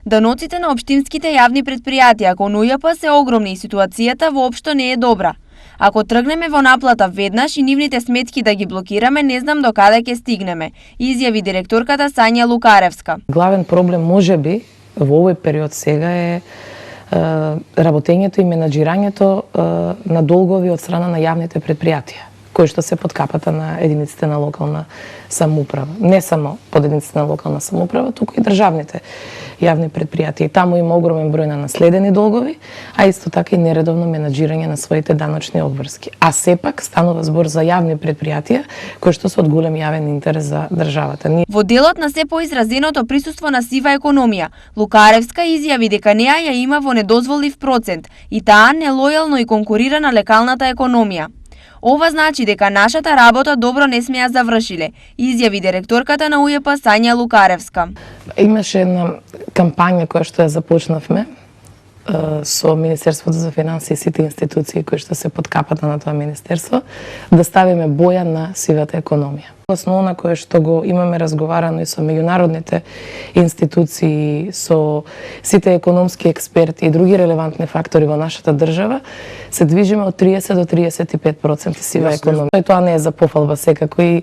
Доноците на општинските јавни претпријатија кон УЈП се огромни и ситуацијата воопшто не е добра. Ако тргнеме во наплата веднаш и нивните сметки да ги блокираме, не знам до каде ќе стигнеме, изјави директорката Сања Лукаревска. Главен проблем можеби во овој период сега е работењето и менаџирањето на долгови од страна на јавните претпријатија, кои што се под капата на единиците на локална самоуправа. Не само под единиците на локална самоуправа, туку и државните јавни претпријатија. И таму има огромен број на наследени долгови, а исто така и нередовно менаџирање на своите даночни обврски. А сепак станува збор за јавни претпријатија кои што се од голем јавен интерес за државата. Во делот на се поизразеното присуство на сива економија, Лукаревска изјави дека неа ја има во недозволив процент и таа нелојално и конкурира на лекалната економија. Ова значи дека нашата работа добро не сме ја завршиле, изјави директорката на УЈП Сања Лукаревска. Имаше една кампања која што ја започнавме со Министерството за финансии и сите институции кои што се под капата на тоа министерство, да ставиме боја на сивата економија. Основно кое што го имаме разговарано и со меѓународните институции, со сите економски експерти и други релевантни фактори во нашата држава, се движиме од 30 до 35% сива економија. И тоа не е за пофалба секако и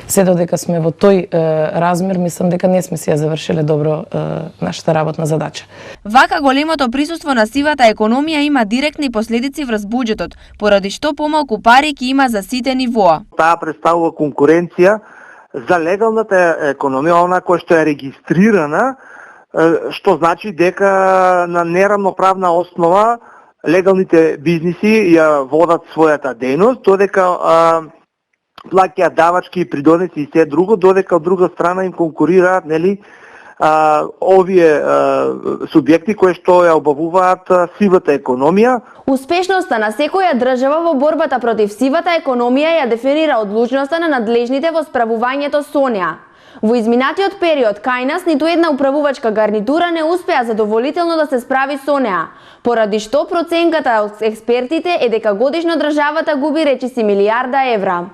се додека сме во тој размер, мислам дека не сме си ја завршиле добро нашата работна задача. Вака големото присуство на сивата економија има директни последици врз буџетот, поради што помалку пари ќе има за сите нивоа. Таа представува конкуренција за легалната економија, она која што е регистрирана, што значи дека на неравноправна основа легалните бизниси ја водат својата дејност, додека плаќаат давачки и придонеси и се друго, додека од друга страна им конкурираат, нели, овие субјекти кои што ја обавуваат сивата економија. Успешноста на секоја држава во борбата против сивата економија ја дефинира одлучноста на надлежните во справувањето со неа. Во изминатиот период кај нас ниту една управувачка гарнитура не успеа задоволително да се справи со неа, поради што проценката од експертите е дека годишно државата губи речиси милијарда евра.